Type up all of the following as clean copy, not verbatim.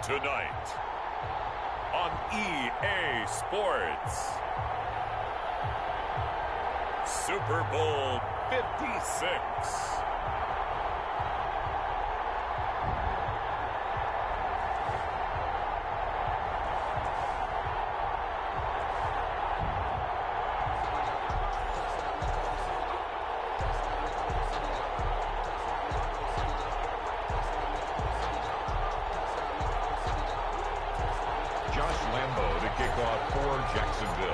Tonight on EA Sports, Super Bowl 56.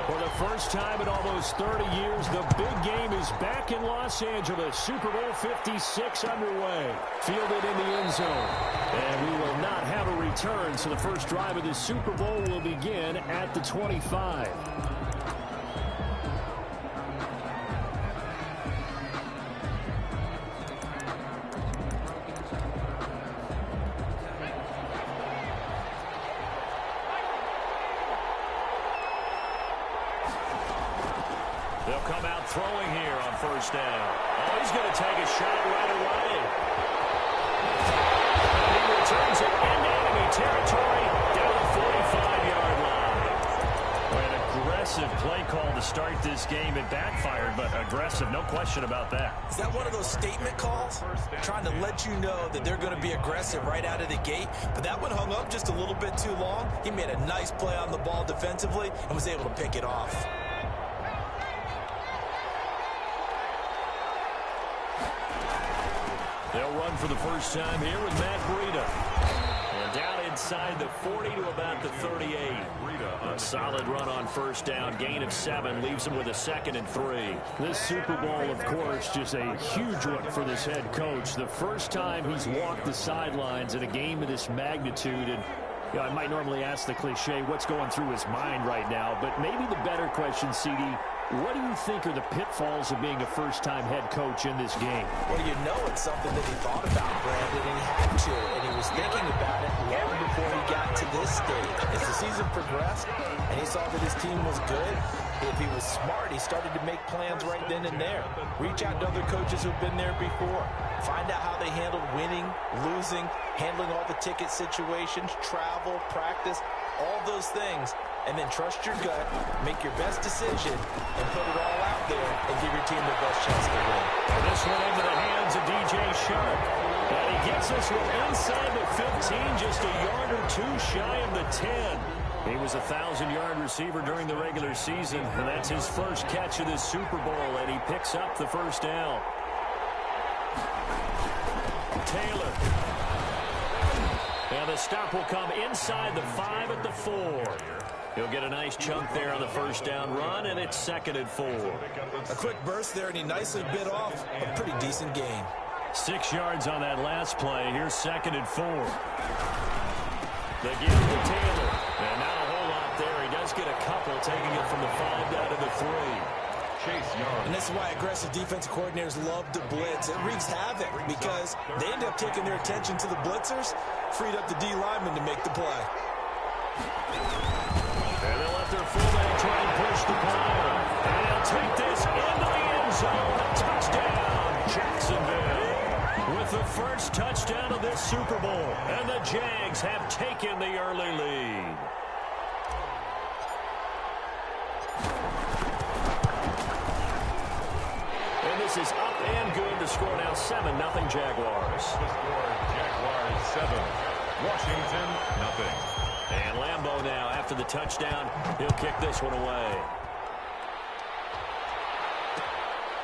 For the first time in almost 30 years, the big game is back in Los Angeles. Super Bowl 56 underway. Fielded in the end zone. And we will not have a return, so the first drive of the Super Bowl will begin at the 25. They'll come out throwing here on first down. Oh, he's going to take a shot right away. And he returns it into enemy territory down the 45-yard line. Boy, an aggressive play call to start this game. It backfired, but aggressive, no question about that. Is that one of those statement calls? Trying to let you know that they're going to be aggressive right out of the gate. But that one hung up just a little bit too long. He made a nice play on the ball defensively and was able to pick it off. They'll run for the first time here with Matt Breida. And down inside the 40 to about the 38. A solid run on first down. Gain of 7 leaves him with a 2nd and 3. This Super Bowl, of course, just a huge one for this head coach. The first time he's walked the sidelines in a game of this magnitude. And you know, I might normally ask the cliche, what's going through his mind right now? But maybe the better question, CD, what do you think are the pitfalls of being a first-time head coach in this game? Well, you know it's something that he thought about, Brandon, and he had to. And he was thinking about it long before he got to this stage. As the season progressed and he saw that his team was good, if he was smart, he started to make plans right then and there. Reach out to other coaches who've been there before. Find out how they handled winning, losing, handling all the ticket situations, travel, practice, all those things. And then trust your gut, make your best decision, and put it all out there and give your team the best chance to win. And this one into the hands of DJ Shark. And he gets this one inside the 15, just a yard or two shy of the 10. He was a 1,000-yard receiver during the regular season, and that's his first catch of this Super Bowl, and he picks up the first down. Taylor. And the stop will come inside the 5 at the 4. He'll get a nice chunk there on the first down run, and it's 2nd and 4. A quick burst there, and he nicely bit off a pretty decent gain. 6 yards on that last play. Here's 2nd and 4. They give to Taylor. And not a whole lot there. He does get a couple, taking it from the 5 down to the 3. And this is why aggressive defensive coordinators love to blitz. It wreaks havoc because they end up taking their attention to the blitzers, freed up the D lineman to make the play. And they'll let their fullback try and push the ball. And they'll take this into the end zone. Touchdown, Jacksonville. With the first touchdown of this Super Bowl. And the Jags have taken the early lead. And this is up and good. The score now 7-0 Jaguars. The score, Jaguars 7, Washington 0. And Lambeau now, after the touchdown, he'll kick this one away.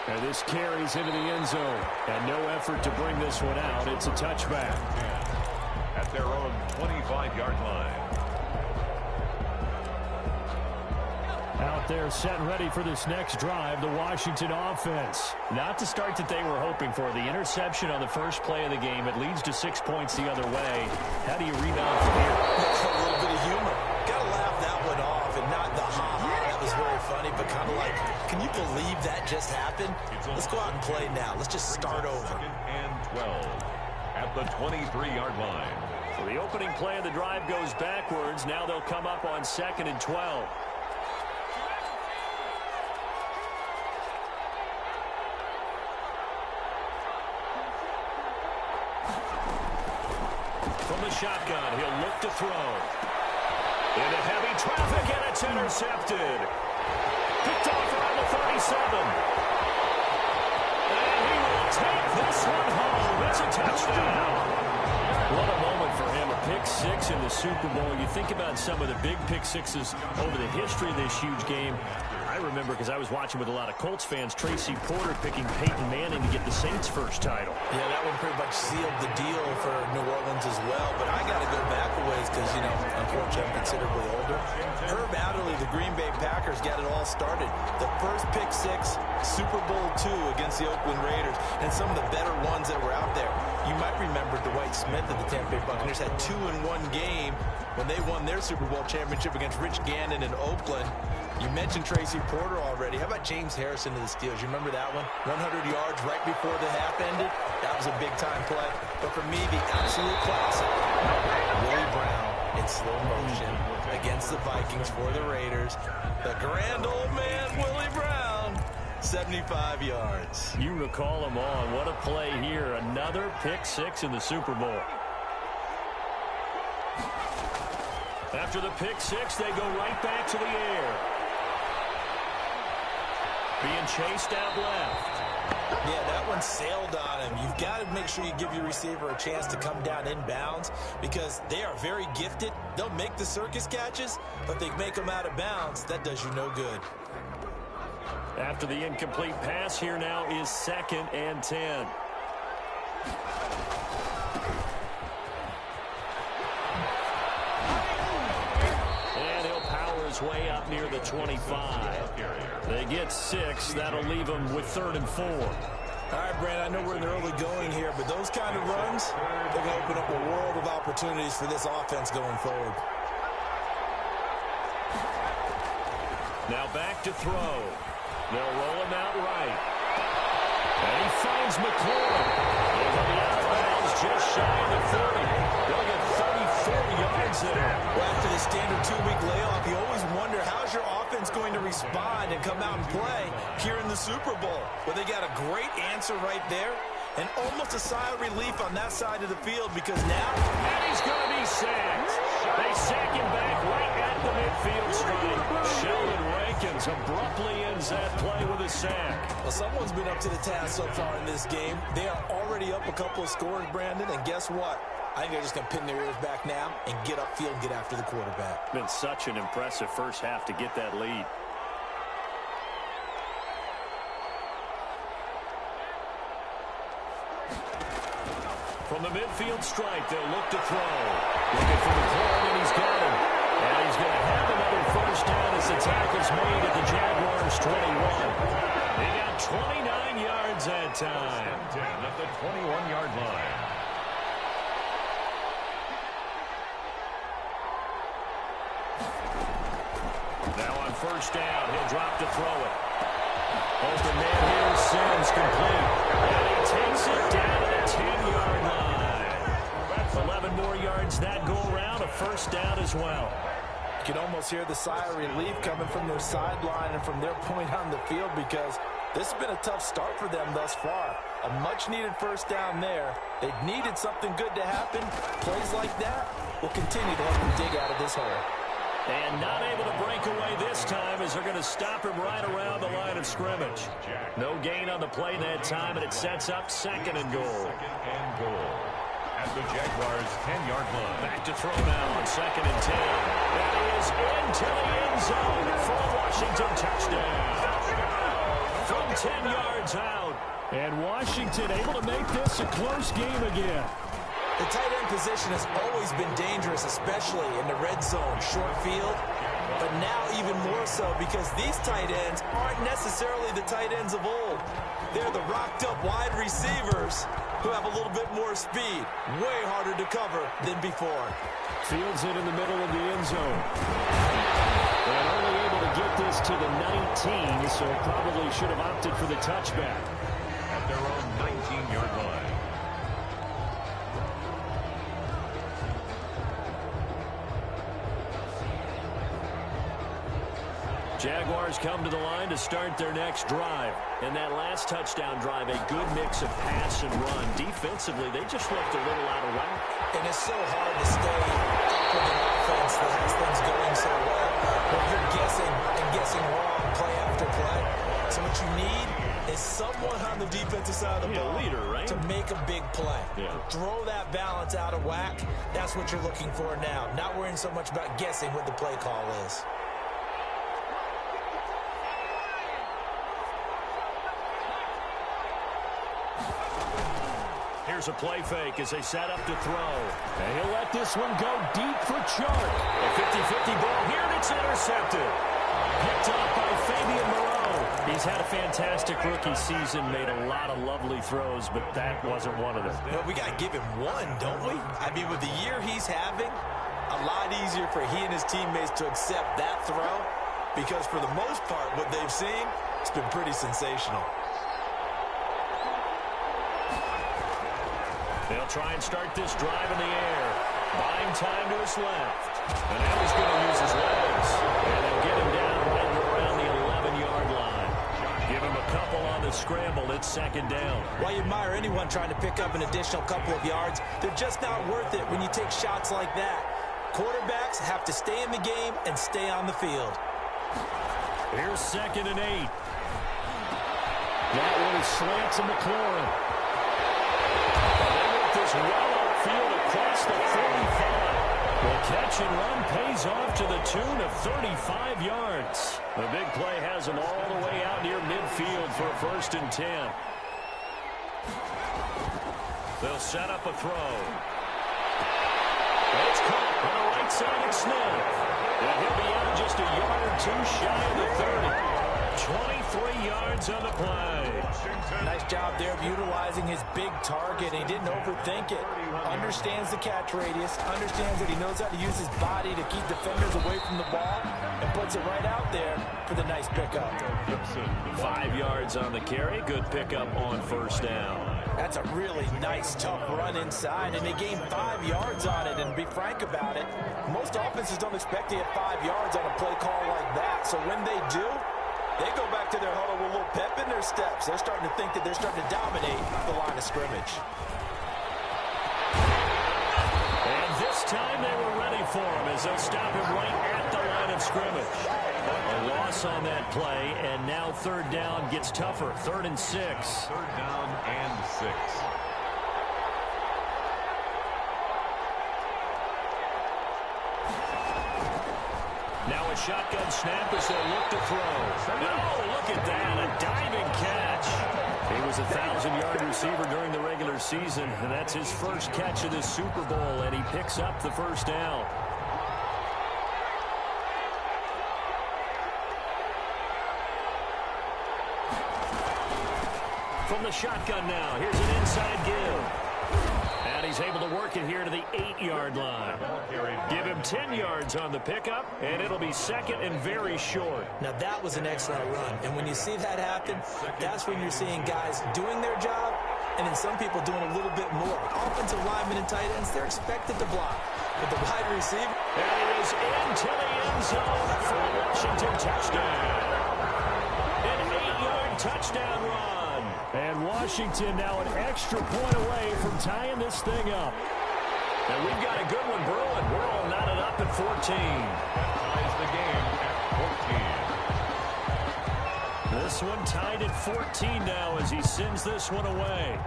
And this carries into the end zone. And no effort to bring this one out. It's a touchback. At their own 25-yard line. Out there set and ready for this next drive, the Washington offense. Not the start that they were hoping for. The interception on the first play of the game. It leads to 6 points the other way. How do you rebound from here? A little bit of humor. Got to laugh that one off and not the ha-ha. That was very funny, but kind of like, can you believe that just happened? Let's go out and play now. Let's just start over. 2nd and 12 at the 23-yard line. So the opening play of the drive goes backwards. Now they'll come up on 2nd and 12. From the the shotgun. He'll look to throw. Into heavy traffic, and it's intercepted. Picked off around the 37. And he will take this one home. It's a touchdown. What a moment for him, a pick six in the Super Bowl. You think about some of the big pick sixes over the history of this huge game. I remember, because I was watching with a lot of Colts fans, Tracy Porter picking Peyton Manning to get the Saints' first title. Yeah, that one pretty much sealed the deal for New Orleans as well. But I got to go back a ways because, you know, unfortunately I'm considerably older. Herb Adderley, the Green Bay Packers, got it all started. The first pick six, Super Bowl II against the Oakland Raiders, and some of the better ones that were out there. You might remember Dwight Smith of the Tampa Bay Buccaneers had 2 in one game when they won their Super Bowl championship against Rich Gannon in Oakland. You mentioned Tracy Porter already. How about James Harrison to the Steelers? You remember that one? 100 yards right before the half ended. That was a big-time play. But for me, the absolute classic, Willie Brown in slow motion against the Vikings for the Raiders. The grand old man, Willie Brown, 75 yards. You recall them all. What a play here. Another pick six in the Super Bowl. After the pick six, they go right back to the air. Being chased out left. Yeah, that one sailed on him. You've got to make sure you give your receiver a chance to come down inbounds because they are very gifted. They'll make the circus catches, but they make them out of bounds. That does you no good. After the incomplete pass, here now is 2nd and 10. Way up near the 25. They get 6. That'll leave them with 3rd and 4. All right, Brad, I know we're in the early going here, but those kind of runs, they're going to open up a world of opportunities for this offense going forward. Now back to throw. They'll roll him out right. And he finds McLaurin. Over the out-of-bounds, just shy of the 30. They'll get 34 yards there. Well, after the standard 2-week layoff, you always wonder how's your offense going to respond and come out and play here in the Super Bowl. Well, they got a great answer right there and almost a sigh of relief on that side of the field because now... And he's going to be sacked. They sack him back right at the midfield stripe. Sheldon Rankins abruptly ends that play with a sack. Well, someone's been up to the task so far in this game. They are already up a couple of scores, Brandon, and guess what? I think they're just going to pin their ears back now and get upfield and get after the quarterback. Been such an impressive first half to get that lead. From the midfield stripe, they'll look to throw. Looking for McLaurin, and he's got him. And he's going to have another first down as the tackle's made at the Jaguars' 21. They got 29 yards that time. 10 at the 21-yard line. Now on first down, he'll drop to throw it. Open man here, Sims complete. And he takes it down to the 10-yard line. 11 more yards that go around, a first down as well. You can almost hear the sigh of relief coming from their sideline and from their point on the field because this has been a tough start for them thus far. A much-needed first down there. They needed something good to happen. Plays like that will continue to help them dig out of this hole. And not able to break away this time as they're going to stop him right around the line of scrimmage. No gain on the play that time, and it sets up 2nd and goal. 2nd and goal. At the Jaguars' 10-yard line. Back to throw now on 2nd and 10. That is into the end zone for a Washington touchdown. From 10 yards out. And Washington able to make this a close game again. The tight end position has always been dangerous, especially in the red zone, short field. But now even more so because these tight ends aren't necessarily the tight ends of old. They're the rocked-up wide receivers who have a little bit more speed. Way harder to cover than before. Fields it in the middle of the end zone. And only able to get this to the 19, so probably should have opted for the touchback. At their own 19-yard line. Jaguars come to the line to start their next drive. And that last touchdown drive, a good mix of pass and run. Defensively, they just looked a little out of whack. And it's so hard to stay up with an offense that has things going so well when you're guessing and guessing wrong play after play. So what you need is someone on the defensive side of the ball, leader, right? to make a big play. Yeah. Throw that balance out of whack. That's what you're looking for now. Not worrying so much about guessing what the play call is. Here's a play fake as they set up to throw. And he'll let this one go deep for Chark. A 50-50 ball here, and it's intercepted. Picked up by Fabian Moreau. He's had a fantastic rookie season, made a lot of lovely throws, but that wasn't one of them. Well, we got to give him one, don't we? I mean, with the year he's having, a lot easier for he and his teammates to accept that throw because for the most part, what they've seen, it's been pretty sensational. They'll try and start this drive in the air. Buying time to his left. And now he's going to use his legs. And they'll get him down right around the 11-yard line. Give him a couple on the scramble. It's second down. While you admire anyone trying to pick up an additional couple of yards, they're just not worth it when you take shots like that. Quarterbacks have to stay in the game and stay on the field. Here's 2nd and 8. That one is slant to McLaurin. This well upfield across the 45. The catch and run pays off to the tune of 35 yards. The big play has him all the way out near midfield for a 1st and 10. They'll set up a throw. It's caught on the right side of Smith. And he'll be out just a yard or two shy of the 30. 23 yards on the play. Nice job there of utilizing his big target. He didn't overthink it. Understands the catch radius. Understands that he knows how to use his body to keep defenders away from the ball. And puts it right out there for the nice pickup. 5 yards on the carry. Good pickup on 1st down. That's a really nice, tough run inside. And they gained 5 yards on it. And to be frank about it, most offenses don't expect to get 5 yards on a play call like that. So when they do, they go back to their huddle with a little pep in their steps. They're starting to think that they're starting to dominate the line of scrimmage. And this time they were ready for him as they'll stop him right at the line of scrimmage. A loss on that play, and now 3rd down gets tougher. 3rd and 6. 3rd down and 6. Now a shotgun snap as they'll look to throw. Oh, look at that, a diving catch. He was a 1,000-yard receiver during the regular season, and that's his first catch of this Super Bowl, and he picks up the 1st down. From the shotgun now, here's an inside give. And he's able to work it here to the 8-yard line. Give him 10 yards on the pickup, and it'll be 2nd and very short. Now, that was an excellent run. And when you see that happen, that's when you're seeing guys doing their job, and then some people doing a little bit more. Offensive linemen and tight ends, they're expected to block. But the wide receiver... And it is into the end zone for a Washington touchdown. An 8-yard touchdown run. And Washington now an extra point away from tying this thing up. And we've got a good one brewing. We're all knotted up at 14. That ties the game at 14. This one tied at 14 now as he sends this one away.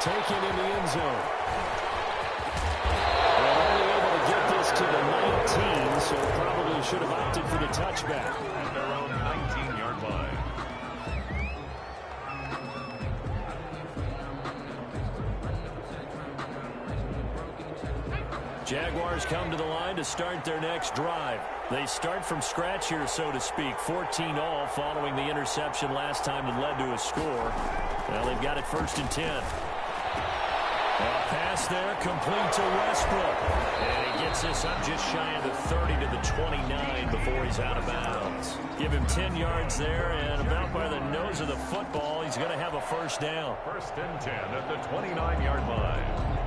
Taken in the end zone. And only able to get this to the 19, so probably should have opted for the touchback. At their own 19-yard line. Jaguars come to the line to start their next drive. They start from scratch here, so to speak. 14 all following the interception last time that led to a score. Well, they've got it 1st and 10. A pass there complete to Westbrook. And he gets this up just shy of the 30 to the 29 before he's out of bounds. Give him 10 yards there, and about by the nose of the football, he's going to have a 1st down. 1st and 10 at the 29-yard line.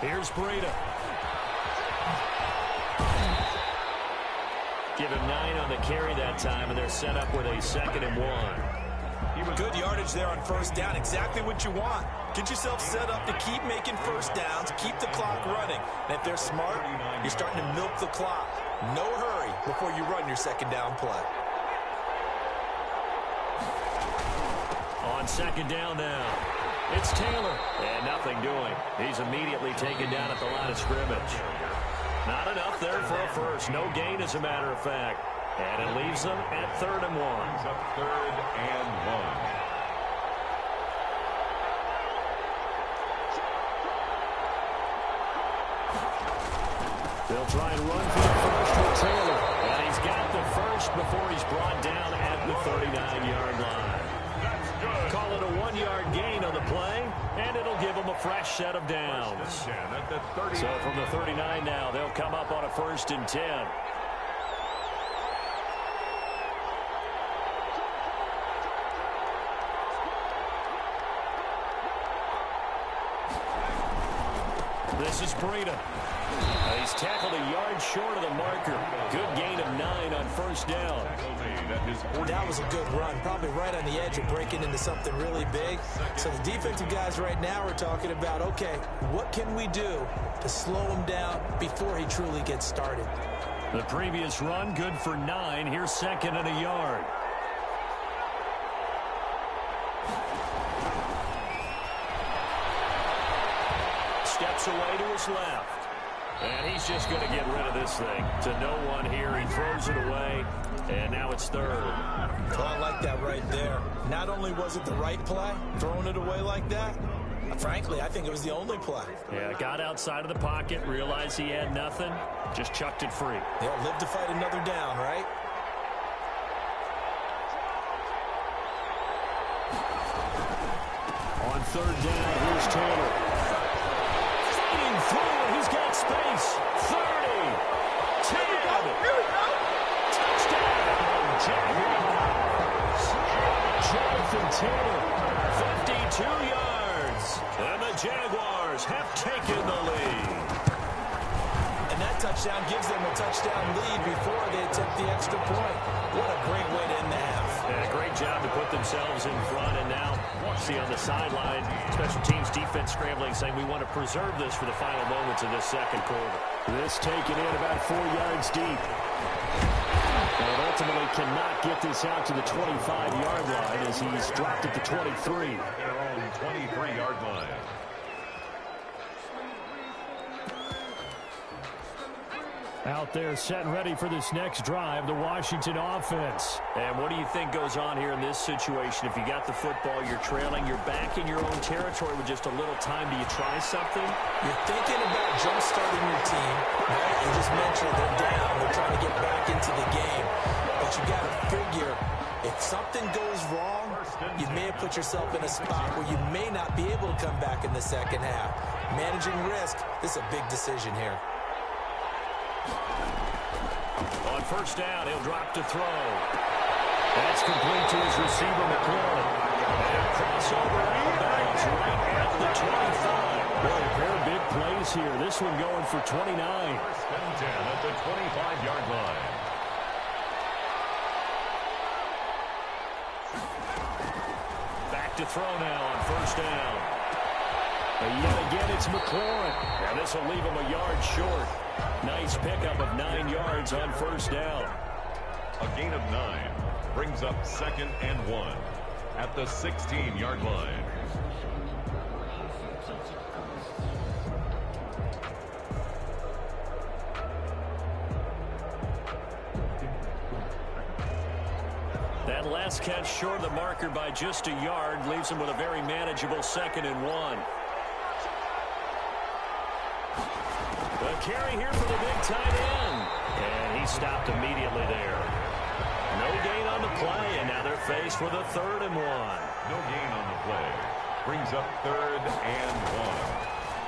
Here's Breida. Give him 9 on the carry that time, and they're set up with a 2nd and 1. Good yardage there on first down. Exactly what you want. Get yourself set up to keep making first downs, keep the clock running. And if they're smart, you're starting to milk the clock. No hurry before you run your 2nd down play. On 2nd down now, it's Taylor. And nothing doing. He's immediately taken down at the line of scrimmage. Not enough there for a first. No gain, as a matter of fact. And it leaves them at 3rd and 1. Brings up 3rd and 1. They'll try and run for the first with Taylor. And he's got the first before he's brought down at the 39-yard line. Call it a 1-yard gain on the play, and it'll give them a fresh set of downs. So from the 39 now, they'll come up on a 1st and 10. This is Breida. He's tackled a yard short of the marker. Good gain of 9 on 1st down. That was a good run, probably right on the edge of breaking into something really big. So the defensive guys right now are talking about, okay, what can we do to slow him down before he truly gets started? The previous run, good for 9. Here's 2nd and a yard. Steps away to his left. And he's just going to get rid of this thing. To no one here. He throws it away. And now it's 3rd. Well, I like that right there. Not only was it the right play, throwing it away like that, frankly, I think it was the only play. Yeah, got outside of the pocket, realized he had nothing, just chucked it free. They'll live to fight another down, right? On 3rd down, here's Taylor. Fighting through, he's got space. 30, 10, touchdown, Jaguars. Jonathan Taylor, 52 yards, and the Jaguars have taken the lead. And that touchdown gives them a touchdown lead before they attempt the extra point. What a great way to end the half. Yeah, great job to put themselves in front, and now see on the sideline, special teams defense scrambling, saying we want to preserve this for the final moments of this 2nd quarter. This taken in about 4 yards deep. And ultimately cannot get this out to the 25-yard line as he's dropped at the 23. Their own 23-yard line. Out there set and ready for this next drive, the Washington offense. And what do you think goes on here in this situation? If you got the football, you're trailing, you're back in your own territory with just a little time. Do you try something? You're thinking about jump-starting your team. Right? You just mentioned they're down. They're trying to get back into the game. But you got to figure, if something goes wrong, you may have put yourself in a spot where you may not be able to come back in the 2nd half. Managing risk, this is a big decision here. On 1st down, he'll drop to throw. That's complete to his receiver, McLaurin. And crossover outbounds right at the 25. Boy, a pair of big plays here. This one going for 29. 1st and 10 at the 25-yard line. Back to throw now on 1st down. But yet again, it's McLaurin. And this will leave him a yard short. Nice pickup of 9 yards on 1st down. A gain of 9 brings up 2nd and 1 at the 16-yard line. That last catch short of the marker by just a yard leaves him with a very manageable 2nd and 1. The carry here for the big tight end. And he stopped immediately there. No gain on the play, and now they're faced with a 3rd and 1. No gain on the play. Brings up 3rd and 1.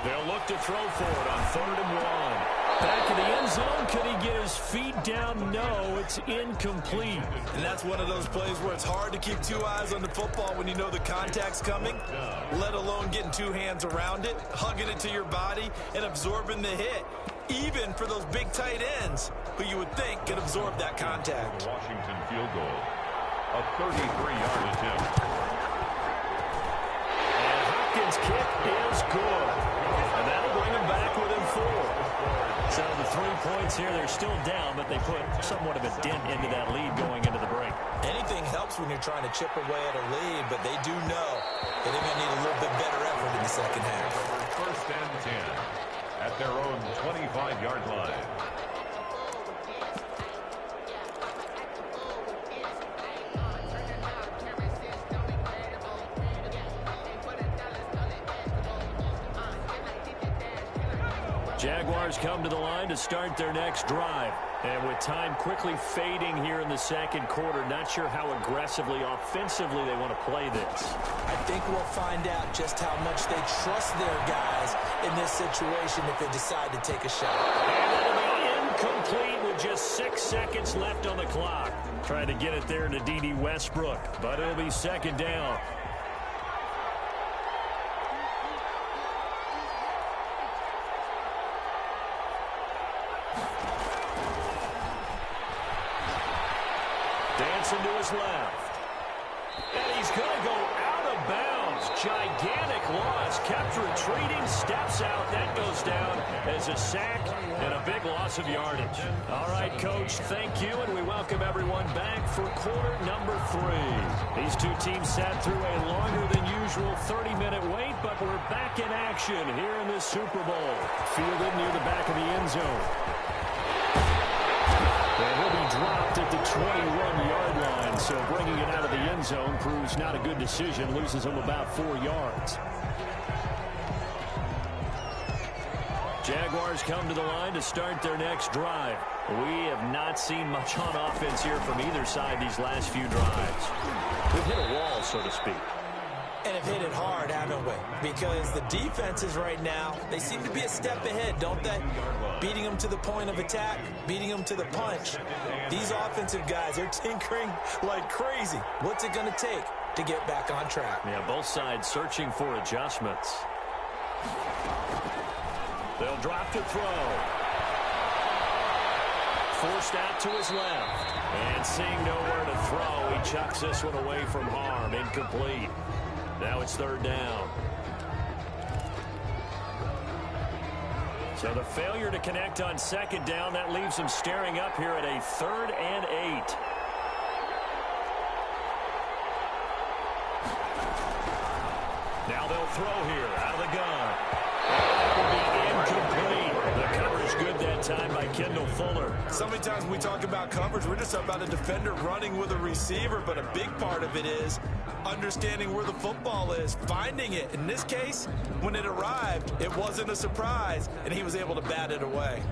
They'll look to throw for it on 3rd and 1. Back in the end zone. Could he get his feet down? No, it's incomplete. And that's one of those plays where it's hard to keep two eyes on the football when you know the contact's coming, let alone getting two hands around it, hugging it to your body, and absorbing the hit, even for those big tight ends who you would think could absorb that contact. Washington field goal. A 33-yard attempt. And Hopkins' kick is good. And that'll bring him back within 4. So the 3 points here, they're still down, but they put somewhat of a dent into that lead going into the break. Anything helps when you're trying to chip away at a lead, but they do know that they're going to need a little bit better effort in the second half. First and 10 at their own 25-yard line. Jaguars come to the line to start their next drive. And with time quickly fading here in the second quarter, not sure how aggressively, offensively they want to play this. I think we'll find out just how much they trust their guys in this situation if they decide to take a shot. And that'll be incomplete with just 6 seconds left on the clock. Trying to get it there to D.D. Westbrook, but it'll be second down. Dancing to his left. And he's going to go out of bounds. Gigantic loss. Kept retreating. Steps out. That goes down as a sack and a big loss of yardage. All right, Coach, thank you. And we welcome everyone back for quarter number 3. These two teams sat through a longer than usual 30-minute wait, but we're back in action here in the Super Bowl. Fielded near the back of the end zone. And he'll be dropped at the 21-yard line, so bringing it out of the end zone proves not a good decision. Loses him about 4 yards. Jaguars come to the line to start their next drive. We have not seen much on offense here from either side these last few drives. We've hit a wall, so to speak. And have hit it hard, haven't we? Because the defenses right now, they seem to be a step ahead, don't they? Beating them to the point of attack, beating them to the punch. These offensive guys, they're tinkering like crazy. What's it going to take to get back on track? Yeah, both sides searching for adjustments. They'll drop to throw. Forced out to his left. And seeing nowhere to throw, he chucks this one away from harm. Incomplete. Now it's third down. So the failure to connect on second down, that leaves them staring up here at a 3rd and 8. Now they'll throw here out of the gun. That will be incomplete. The coverage good that time by Kendall Fuller. So many times when we talk about coverage, we're just talking about a defender running with a receiver, but a big part of it is understanding where the football is, finding it. In this case, when it arrived, it wasn't a surprise, and he was able to bat it away.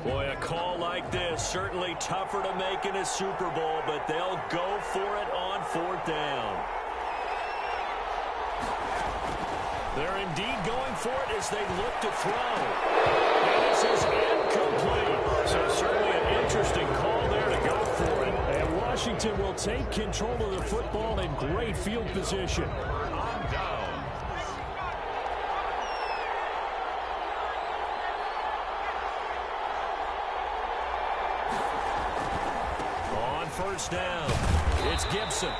Boy, a call like this, certainly tougher to make in a Super Bowl, but they'll go for it on 4th down. They're indeed going for it as they look to throw. And this is incomplete. So certainly an interesting call there to go for it. And Washington will take control of the football in great field position. On down. On first down, it's Gibson.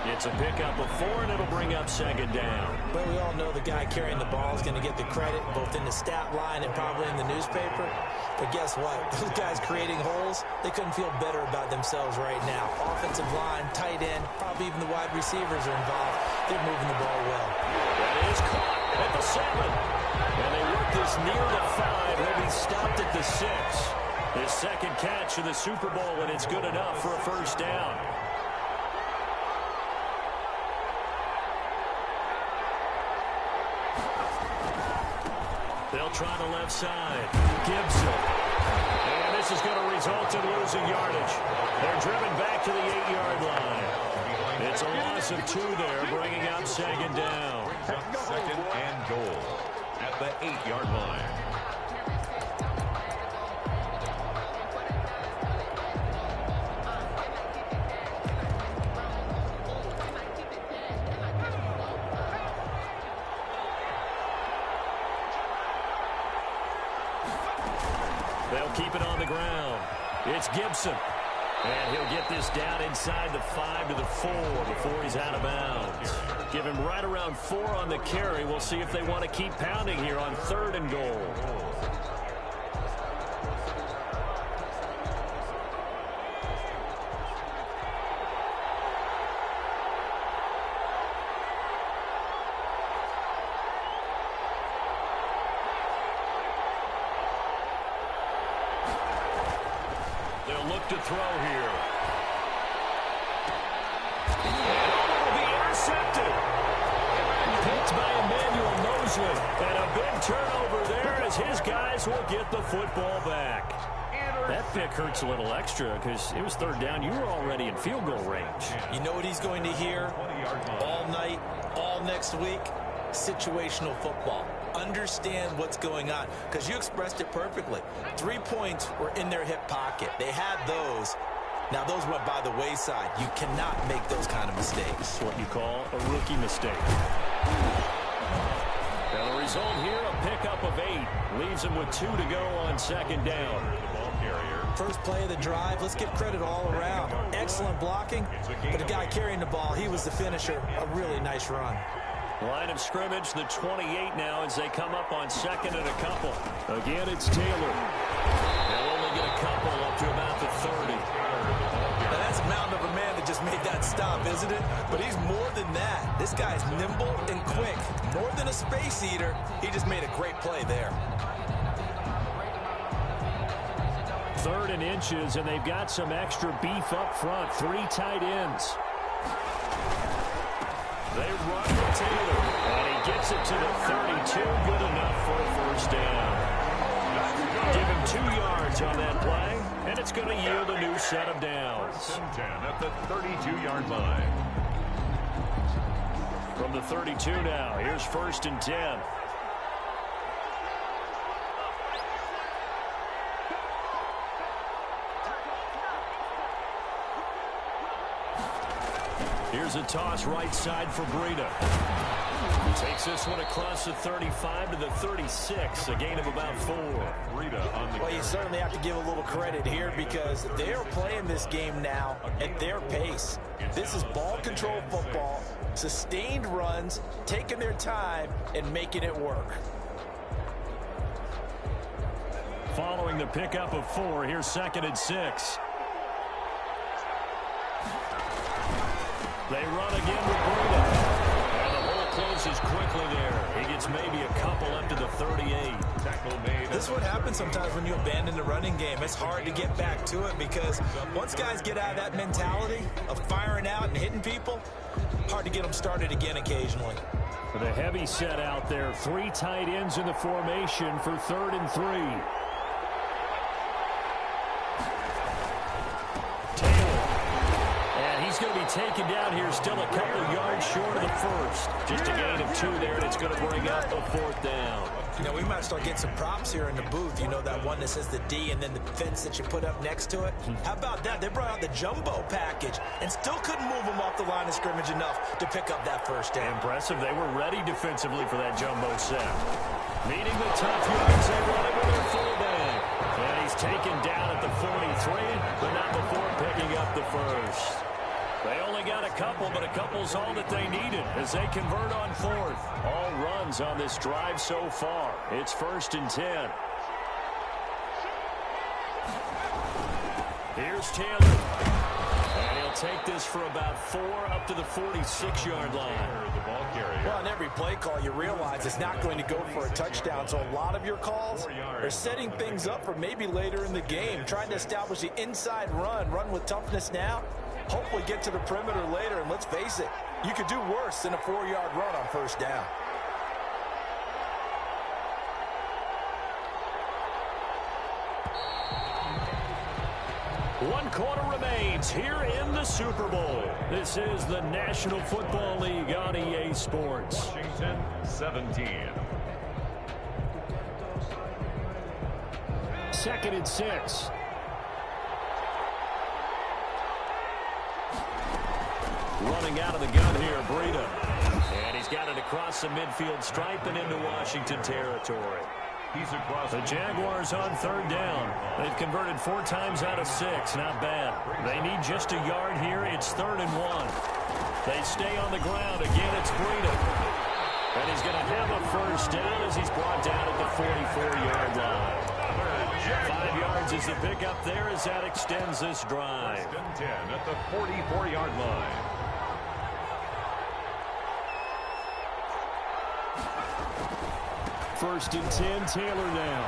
It's a pickup of 4, and it'll bring up second down. Well, we all know the guy carrying the ball is going to get the credit, both in the stat line and probably in the newspaper. But guess what? Those guys creating holes, they couldn't feel better about themselves right now. Offensive line, tight end, probably even the wide receivers are involved. They're moving the ball well. That is caught at the 7. And they work this near the 5. He'll be stopped at the 6. His second catch of the Super Bowl, and it's good enough for a first down. They'll try the left side. Gibson. And this is going to result in losing yardage. They're driven back to the 8-yard line. It's a loss of 2 there, bringing up second down. Brings up second and goal at the 8-yard line. They'll keep it on the ground. It's Gibson. And he'll get this down inside the 5 to the 4 before he's out of bounds. Give him right around 4 on the carry. We'll see if they want to keep pounding here on 3rd and goal. They'll look to throw here. And will be intercepted. Picked by Emmanuel Mosley. And a big turnover there as his guys will get the football back. That pick hurts a little extra because it was 3rd down. You were already in field goal range. You know what he's going to hear all night, all next week? Situational football. Understand what's going on, because you expressed it perfectly. 3 points were in their hip pocket. They had those. Now those went by the wayside. You cannot make those kind of mistakes. What you call a rookie mistake. Now the result here, a pickup of 8. Leaves him with 2 to go on 2nd down. First play of the drive, let's give credit all around. Excellent blocking, but the guy carrying the ball, he was the finisher. A really nice run. Line of scrimmage, the 28 now as they come up on 2nd and a couple. Again, it's Taylor. They'll only get a couple up to about the 30. Now that's a mountain of a man that just made that stop, isn't it? But he's more than that. This guy's nimble and quick. More than a space eater, he just made a great play there. 3rd and inches, and they've got some extra beef up front. 3 tight ends. They run to Taylor, and he gets it to the 32. Good enough for a 1st down. Give him 2 yards on that play, and it's going to yield a new set of downs. 10 at the 32-yard line. From the 32 now, here's 1st and 10. Here's a toss right side for Breida. Takes this one across the 35 to the 36, a gain of about 4. Breida on the Well, you certainly have to give a little credit here because they're playing this game now at their pace. This is ball control football, sustained runs, taking their time, and making it work. Following the pickup of 4, here's 2nd and 6. They run again with Breida. And the hole closes quickly there. He gets maybe a couple up to the 38. tackle made. This is what happens sometimes when you abandon the running game. It's hard to get back to it because once guys get out of that mentality of firing out and hitting people, hard to get them started again occasionally. With a heavy set out there, 3 tight ends in the formation for 3rd and 3. He's going to be taken down here, still a couple yards short of the 1st. Just a gain of 2 there, and it's going to bring up a 4th down. You know, we might start getting some props here in the booth. You know, that one that says the D and then the fence that you put up next to it. How about that? They brought out the jumbo package and still couldn't move them off the line of scrimmage enough to pick up that 1st down. Impressive. They were ready defensively for that jumbo set. Needing the tough yards, they run it with their fullback. And he's taken down at the 43, but not before picking up the 1st. They only got a couple, but a couple's all that they needed as they convert on 4th. All runs on this drive so far. It's 1st and 10. Here's Taylor. And he'll take this for about 4 up to the 46-yard line. The ball carrier. Well, on every play call, you realize it's not going to go for a touchdown. So a lot of your calls are setting things up for maybe later in the game, trying to establish the inside run with toughness now. Hopefully get to the perimeter later, and let's face it, you could do worse than a 4-yard run on 1st down. One quarter remains here in the Super Bowl. This is the National Football League on EA Sports. Washington 17. 2nd and 6. Running out of the gun here, Breida. And he's got it across the midfield stripe and into Washington territory. He's across The Jaguars on 3rd down. They've converted 4 times out of 6. Not bad. They need just a yard here. It's 3rd and 1. They stay on the ground. Again, it's Breida. And he's going to have a first down as he's brought down at the 44-yard line. 5 yards is the pickup there as that extends this drive. 10 at the 44-yard line. First and 10, Taylor now.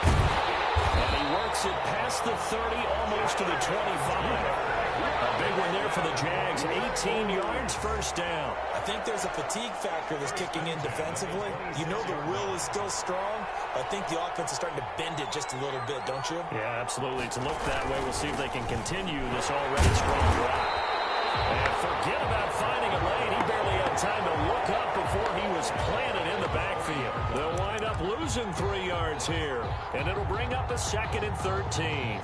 And he works it past the 30, almost to the 25. A big one there for the Jags. 18 yards, first down. I think there's a fatigue factor that's kicking in defensively. You know the will is still strong, but I think the offense is starting to bend it just a little bit, don't you? Yeah, absolutely. It's looked that way. We'll see if they can continue this already strong drive. And forget about finding a lane. He barely had time to look up before he was planted in the backfield. They'll wind up losing 3 yards here, and it'll bring up a 2nd and 13.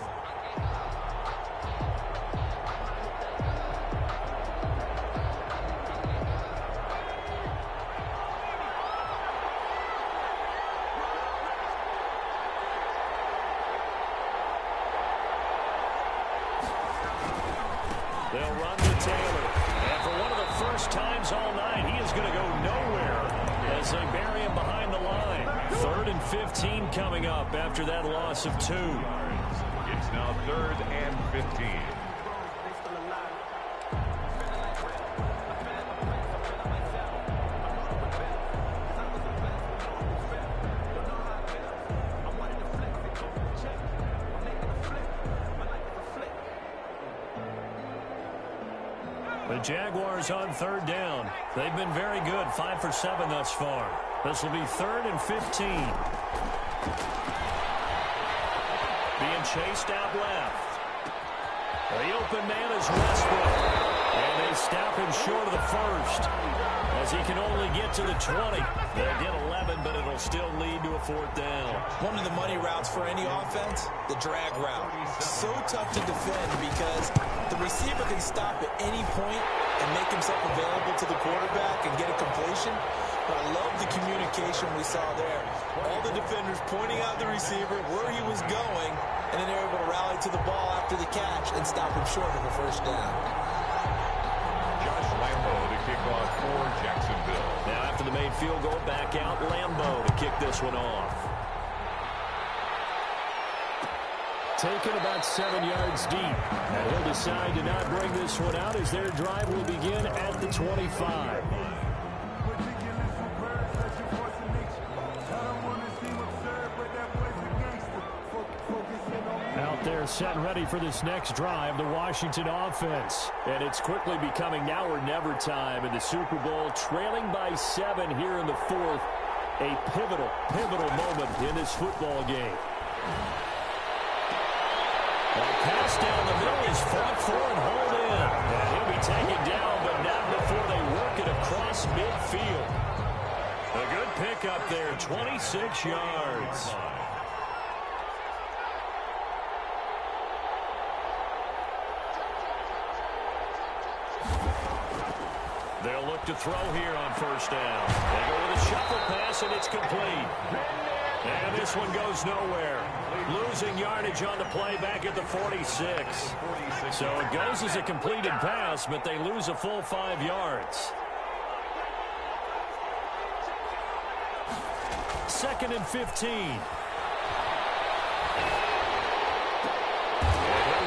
They'll run to Taylor. And for one of the first times all night, he is going to go nowhere as they bury him behind the line. 3rd and 15 coming up after that loss of 2. It's now 3rd and 15. The Jaguars on 3rd down. They've been very good, 5 for 7 thus far. This will be 3rd and 15. Being chased out left. The open man is Westbrook. And they stop him short of the first as he can only get to the 20. They'll get 11, but it'll still lead to a 4th down. One of the money routes for any offense, the drag route. So tough to defend because the receiver can stop at any point and make himself available to the quarterback and get a completion. But I love the communication we saw there. All the defenders pointing out the receiver, where he was going, and then they're able to rally to the ball after the catch and stop him short of a first down. Lambo to kick off for Jacksonville. Now after the made field goal, back out Lambo to kick this one off. Taken about 7 yards deep. And he'll decide to not bring this one out as their drive will begin at the 25. Out there set and ready for this next drive, the Washington offense. And it's quickly becoming now or never time in the Super Bowl, trailing by 7 here in the 4th. A pivotal moment in this football game. Well, pass down the middle is fought for and hauled in. And he'll be taken down, but not before they work it across midfield. A good pickup there, 26 yards. They'll look to throw here on first down. They go with a shuffle pass, and it's complete. And this one goes nowhere. Losing yardage on the play back at the 46. So it goes as a completed pass, but they lose a full 5 yards. 2nd and 15. And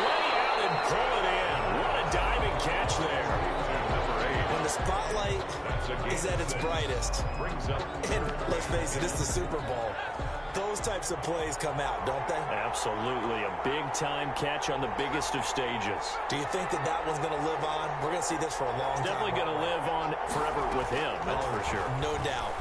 lay out and pull it in. What a diving catch there. When the spotlight is at its brightest, and let's face it, it's the Super Bowl, those types of plays come out, don't they? Absolutely. A big-time catch on the biggest of stages. Do you think that one's going to live on? We're going to see this for a long time. Definitely going to live on forever with him, that's for sure. No doubt.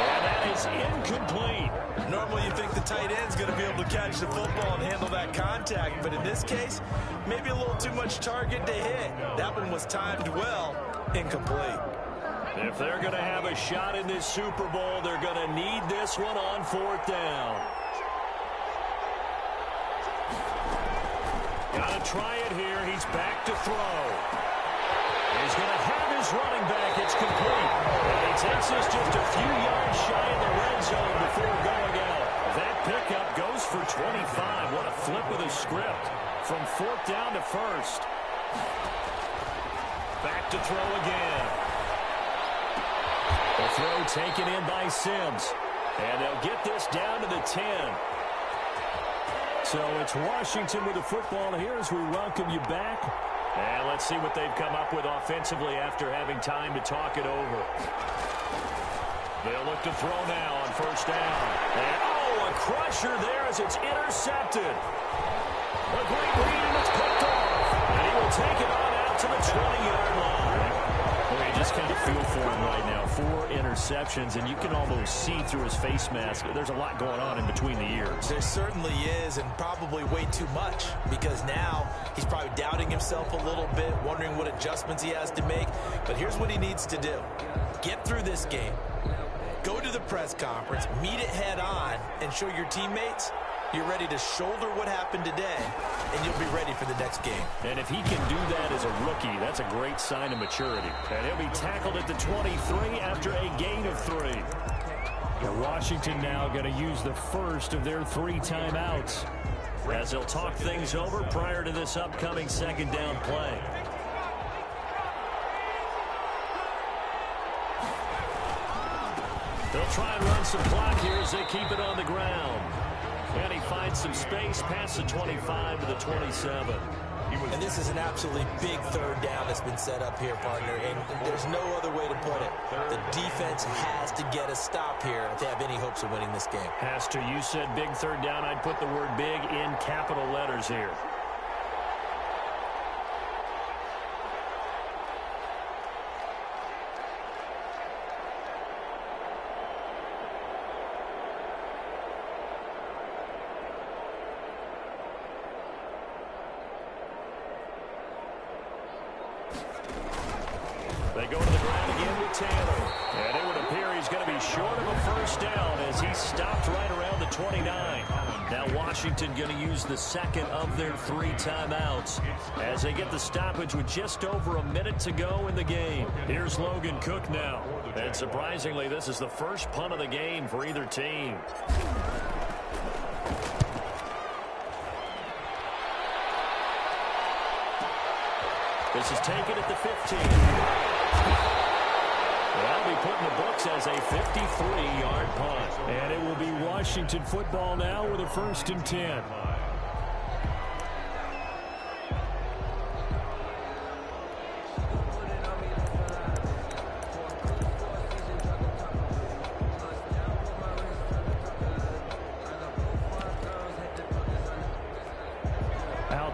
And that is is incomplete. Normally you think the tight end's going to be able to catch the football and handle that contact, but in this case, maybe a little too much target to hit. That one was timed well, incomplete. If they're going to have a shot in this Super Bowl, they're going to need this one on 4th down. Got to try it here. He's back to throw. He's going to have his running back. It's complete. And he takes us just a few yards shy of the red zone before going out. That pickup goes for 25. What a flip of the script. From 4th down to 1st. Back to throw again. The throw taken in by Sims. And they'll get this down to the 10. So it's Washington with the football here as we welcome you back. And let's see what they've come up with offensively after having time to talk it over. They'll look to throw now on 1st down. And, a crusher there as it's intercepted. A great read, and it's picked off. And he will take it on out to the 20-yard line. Well, you just kind of feel for him right now. 4 interceptions, and you can almost see through his face mask. There's a lot going on in between the ears. There certainly is, and probably way too much, because now he's probably doubting himself a little bit, wondering what adjustments he has to make. But here's what he needs to do. Get through this game. Go to the press conference, meet it head on, and show your teammates you're ready to shoulder what happened today, and you'll be ready for the next game. And if he can do that as a rookie, that's a great sign of maturity. And he'll be tackled at the 23 after a gain of 3. And Washington now going to use the first of their 3 timeouts as they'll talk things over prior to this upcoming 2nd down play. They'll try and run some clock here as they keep it on the ground. And he finds some space past the 25 to the 27. And this is an absolutely big 3rd down that's been set up here, partner. And there's no other way to put it. The defense has to get a stop here if they have any hopes of winning this game. Has to. You said big 3rd down. I'd put the word big in capital letters here. They go to the ground again with Taylor. And it would appear he's going to be short of a 1st down as he stopped right around the 29. Now Washington going to use the 2nd of their 3 timeouts as they get the stoppage with just over a minute to go in the game. Here's Logan Cook now. And surprisingly, this is the first punt of the game for either team. This is taken at the 15. That'll be put in the books as a 53-yard punt. And it will be Washington football now with a 1st and 10.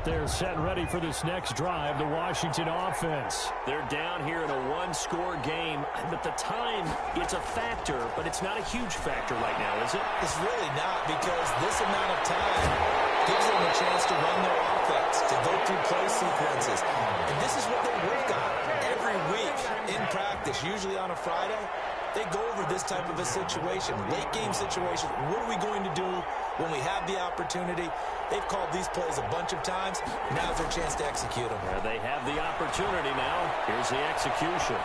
They're set and ready for this next drive, the Washington offense. They're down here in a 1-score game, but the time, it's a factor, but it's not a huge factor right now, is it? It's really not, because this amount of time gives them a chance to run their offense, to go through play sequences. And this is what they work on every week in practice, usually on a Friday. They go over this type of a situation, late game situation. What are we going to do when we have the opportunity? They've called these plays a bunch of times. Now's their chance to execute them. Yeah, they have the opportunity now. Here's the execution.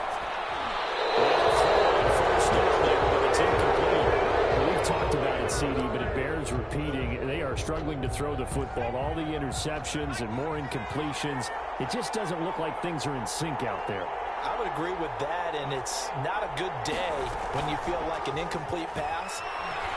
First down there, but it's incomplete. We've talked about it, CD, but it bears repeating. They are struggling to throw the football. All the interceptions and more incompletions. It just doesn't look like things are in sync out there. I would agree with that, and it's not a good day when you feel like an incomplete pass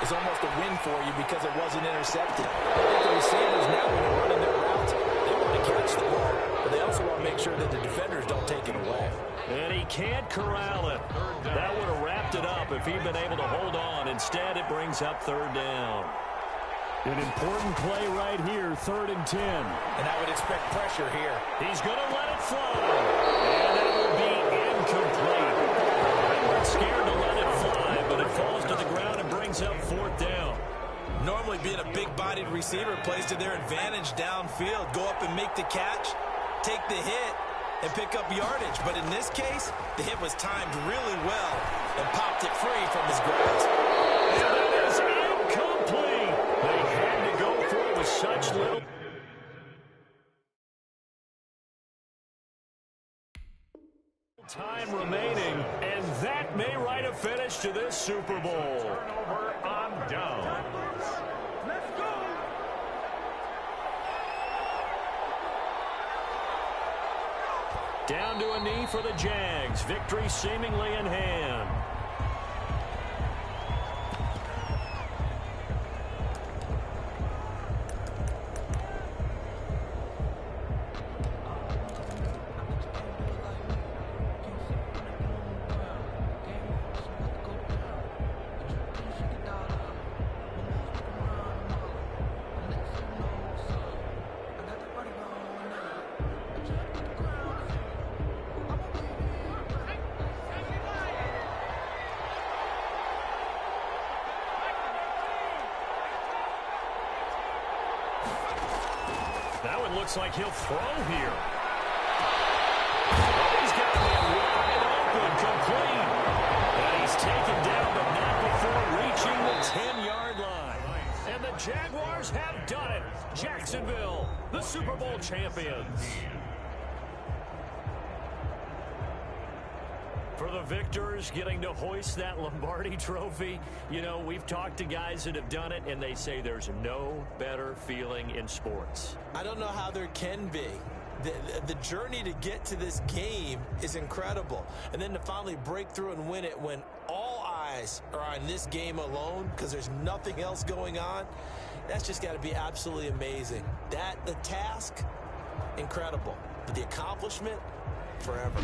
is almost a win for you because it wasn't intercepted. I think the receivers now, when they're running their routes, they want to catch the ball, but they also want to make sure that the defenders don't take it away. And he can't corral it. That would have wrapped it up if he'd been able to hold on. Instead, it brings up 3rd down. An important play right here, 3rd and 10. And I would expect pressure here. He's going to let it fly. And that will be incomplete. They weren't scared to let it fly, but it falls to the ground and brings brings up fourth down. Normally being a big-bodied receiver plays to their advantage downfield. Go up and make the catch, take the hit, and pick up yardage. But in this case, the hit was timed really well and popped it free from his grasp. And that is incomplete. They had to go for it with such little time remaining, and that may write a finish to this Super Bowl. Turnover on downs. Let's go. Down to a knee for the Jags. Victory seemingly in hand. That one looks like he'll throw here. He's got a man wide open, complete. And he's taken down, but not before reaching the 10-yard line. And the Jaguars have done it. Jacksonville, the Super Bowl champions. For the victors, getting to hoist that Lombardi trophy, you know, we've talked to guys that have done it, and they say there's no better feeling in sports. I don't know how there can be. The journey to get to this game is incredible. And then to finally break through and win it when all eyes are on this game alone because there's nothing else going on, that's just got to be absolutely amazing. The task, incredible. But the accomplishment, forever.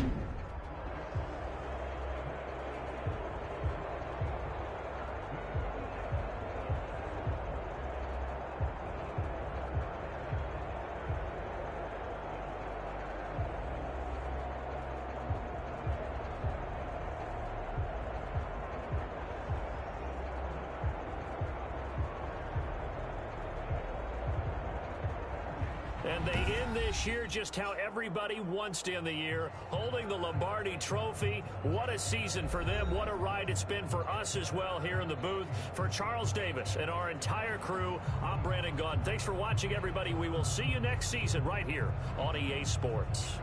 And they end this year just how everybody wants to end the year, holding the Lombardi trophy. What a season for them. What a ride it's been for us as well here in the booth. For Charles Davis and our entire crew, I'm Brandon Gaudin. Thanks for watching, everybody. We will see you next season right here on EA Sports.